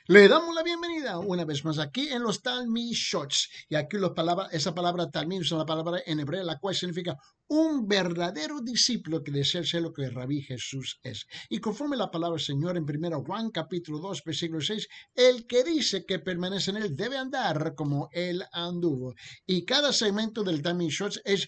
Le damos la bienvenida una vez más aquí en los Talmud Shots. Y aquí esa palabra Talmud es una palabra en hebreo, la cual significa un verdadero discípulo que desea ser lo que el Rabí Jesús es. Y conforme la palabra del Señor en 1 Juan capítulo 2 versículo 6, el que dice que permanece en él debe andar como él anduvo. Y cada segmento del Talmud Shots es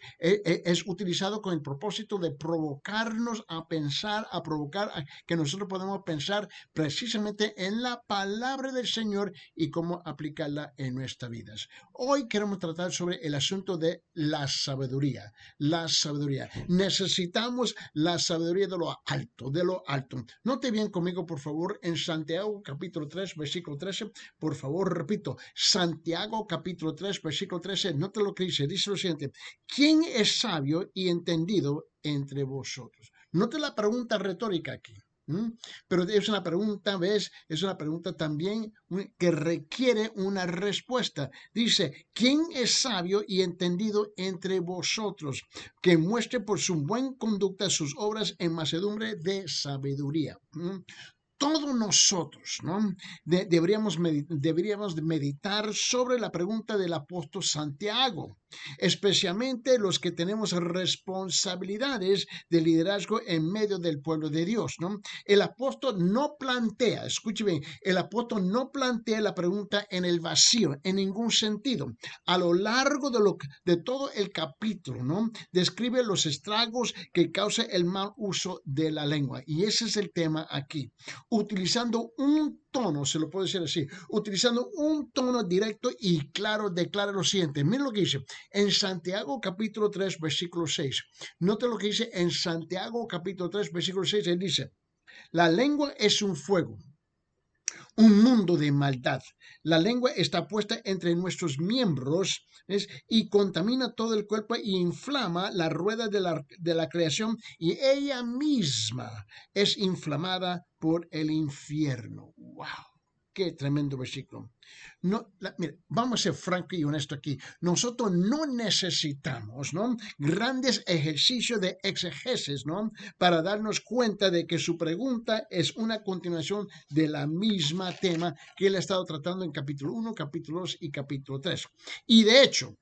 utilizado con el propósito de provocarnos a pensar, a provocar a que nosotros podamos pensar precisamente en la palabra del Señor y cómo aplicarla en nuestras vidas. Hoy queremos tratar sobre el asunto de la sabiduría. La sabiduría. Necesitamos la sabiduría de lo alto, de lo alto. Note bien conmigo, por favor, en Santiago capítulo 3, versículo 13. Por favor, repito, Santiago capítulo 3, versículo 13. Note lo que dice. Dice lo siguiente. ¿Quién es sabio y entendido entre vosotros? Note la pregunta retórica aquí. Pero es una pregunta, ¿ves? Es una pregunta también que requiere una respuesta. Dice, ¿quién es sabio y entendido entre vosotros? Que muestre por su buena conducta sus obras en mansedumbre de sabiduría. Todos nosotros, ¿no? Deberíamos meditar sobre la pregunta del apóstol Santiago, especialmente los que tenemos responsabilidades de liderazgo en medio del pueblo de Dios, ¿no? El apóstol no plantea, escuche bien, el apóstol no plantea la pregunta en el vacío, en ningún sentido. A lo largo de todo el capítulo, ¿no? Describe los estragos que causa el mal uso de la lengua. Y ese es el tema aquí. Utilizando un tono, se lo puedo decir así, utilizando un tono directo y claro, declara lo siguiente. Mira lo que dice en Santiago capítulo 3, versículo 6. Note lo que dice en Santiago capítulo 3, versículo 6. Él dice, la lengua es un fuego, un mundo de maldad. La lengua está puesta entre nuestros miembros, ¿ves? Y contamina todo el cuerpo y inflama la rueda de la creación y ella misma es inflamada por el infierno. ¡Wow! Qué tremendo versículo. Mira, vamos a ser franco y honesto aquí. Nosotros no necesitamos, ¿no? Grandes ejercicios de exegesis, ¿no? Para darnos cuenta de que su pregunta es una continuación de la misma tema que él ha estado tratando en capítulo 1, capítulo 2 y capítulo 3. Y de hecho,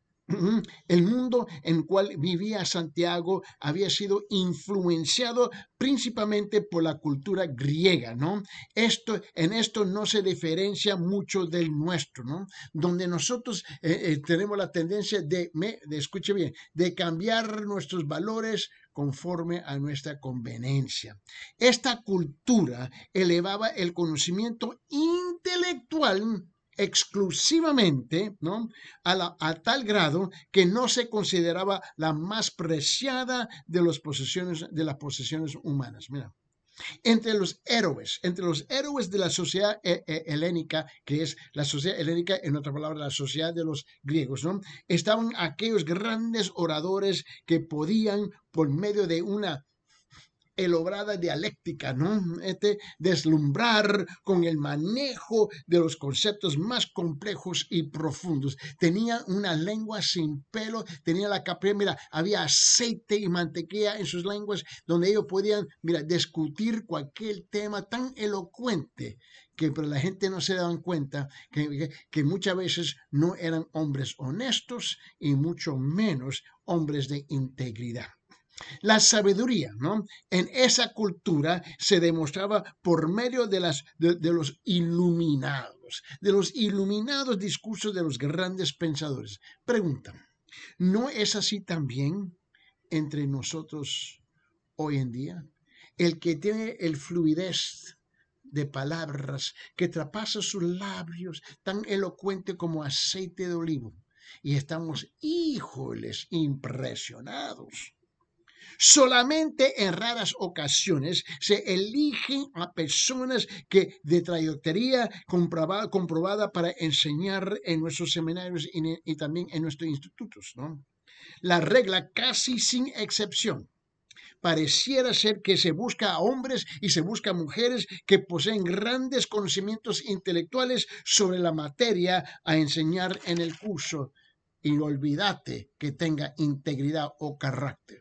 el mundo en el cual vivía Santiago había sido influenciado principalmente por la cultura griega, ¿no? En esto no se diferencia mucho del nuestro, ¿no? Donde nosotros tenemos la tendencia escuche bien, de cambiar nuestros valores conforme a nuestra conveniencia. Esta cultura elevaba el conocimiento intelectual exclusivamente, ¿no? A tal grado que no se consideraba la más preciada de las posesiones humanas. Mira, entre los héroes de la sociedad helénica, que es la sociedad helénica, en otra palabra, la sociedad de los griegos, ¿no? Estaban aquellos grandes oradores que podían, por medio de una elaborada dialéctica, ¿no? Deslumbrar con el manejo de los conceptos más complejos y profundos. Tenía una lengua sin pelo, tenía la capacidad, mira, había aceite y mantequilla en sus lenguas, donde ellos podían, mira, discutir cualquier tema tan elocuente pero la gente no se daban cuenta que muchas veces no eran hombres honestos y mucho menos hombres de integridad. La sabiduría, ¿no? En esa cultura se demostraba por medio de los iluminados discursos de los grandes pensadores. Pregunta, ¿no es así también entre nosotros hoy en día? El que tiene el fluidez de palabras que traspasa sus labios, tan elocuente como aceite de olivo. Y estamos, híjoles, impresionados. Solamente en raras ocasiones se eligen a personas que de trayectoria comprobada para enseñar en nuestros seminarios y también en nuestros institutos, ¿no? La regla, casi sin excepción, pareciera ser que se busca a hombres y se busca a mujeres que poseen grandes conocimientos intelectuales sobre la materia a enseñar en el curso. Y olvídate que tenga integridad o carácter.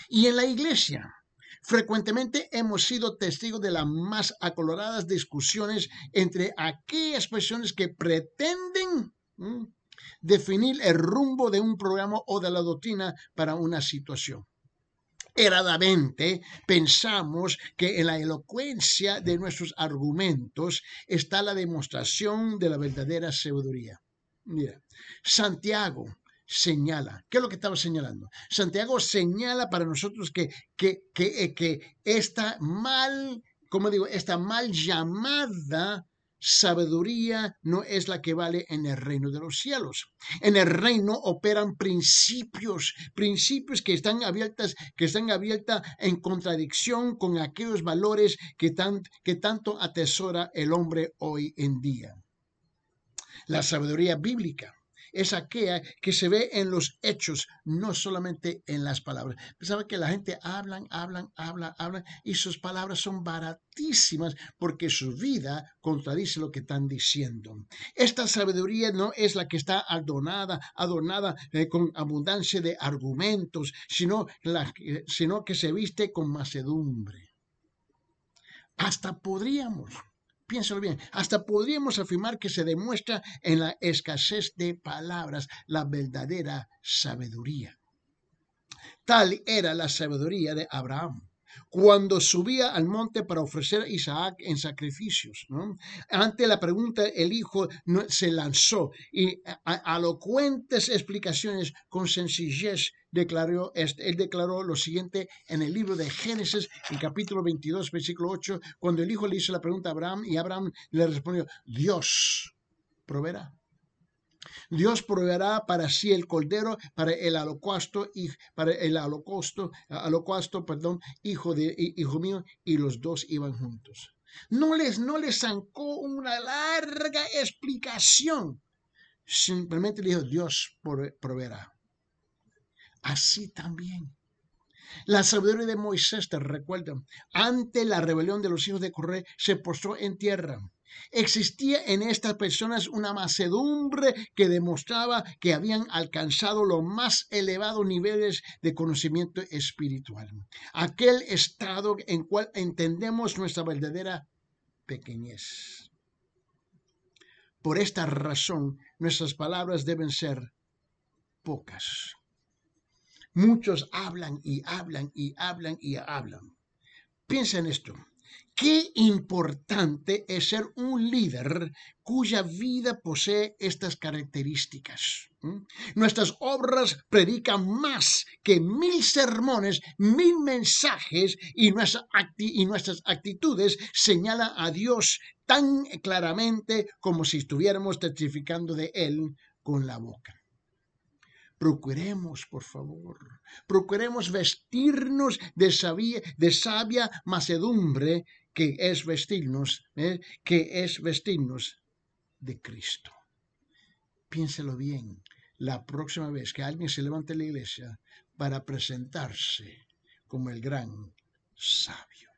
Y en la iglesia, Frecuentemente hemos sido testigos de las más acaloradas discusiones entre aquellas personas que pretenden definir el rumbo de un programa o de la doctrina para una situación. Erradamente pensamos que en la elocuencia de nuestros argumentos está la demostración de la verdadera sabiduría. Mira, Santiago señala, ¿qué es lo que estaba señalando? Santiago señala para nosotros que esta esta mal llamada sabiduría no es la que vale en el reino de los cielos. En el reino operan principios que están abiertas en contradicción con aquellos valores que tanto atesora el hombre hoy en día. La sabiduría bíblica es aquella que se ve en los hechos, no solamente en las palabras. ¿Sabe que la gente habla y sus palabras son baratísimas porque su vida contradice lo que están diciendo? Esta sabiduría no es la que está adornada con abundancia de argumentos, sino que se viste con mansedumbre. Piénsalo bien, hasta podríamos afirmar que se demuestra en la escasez de palabras la verdadera sabiduría. Tal era la sabiduría de Abraham cuando subía al monte para ofrecer a Isaac en sacrificios, ¿no? Ante la pregunta, el hijo se lanzó y elocuentes explicaciones con sencillez él declaró lo siguiente en el libro de Génesis, en capítulo 22, versículo 8, cuando el hijo le hizo la pregunta a Abraham y Abraham le respondió, Dios proveerá. Dios proveerá para sí el cordero para el holocausto, hijo mío, y los dos iban juntos. No les zancó una larga explicación. Simplemente le dijo, Dios proveerá. Así también. La sabiduría de Moisés, te recuerdan, ante la rebelión de los hijos de Coré, se postró en tierra. Existía en estas personas una mansedumbre que demostraba que habían alcanzado los más elevados niveles de conocimiento espiritual. Aquel estado en cual entendemos nuestra verdadera pequeñez. Por esta razón, nuestras palabras deben ser pocas. Muchos hablan. Piensa en esto. Qué importante es ser un líder cuya vida posee estas características. Nuestras obras predican más que 1000 sermones, 1000 mensajes y nuestras actitudes señalan a Dios tan claramente como si estuviéramos testificando de Él con la boca. Por favor, procuremos vestirnos de sabia mansedumbre que es vestirnos de Cristo. Piénselo bien, la próxima vez que alguien se levante en la iglesia para presentarse como el gran sabio.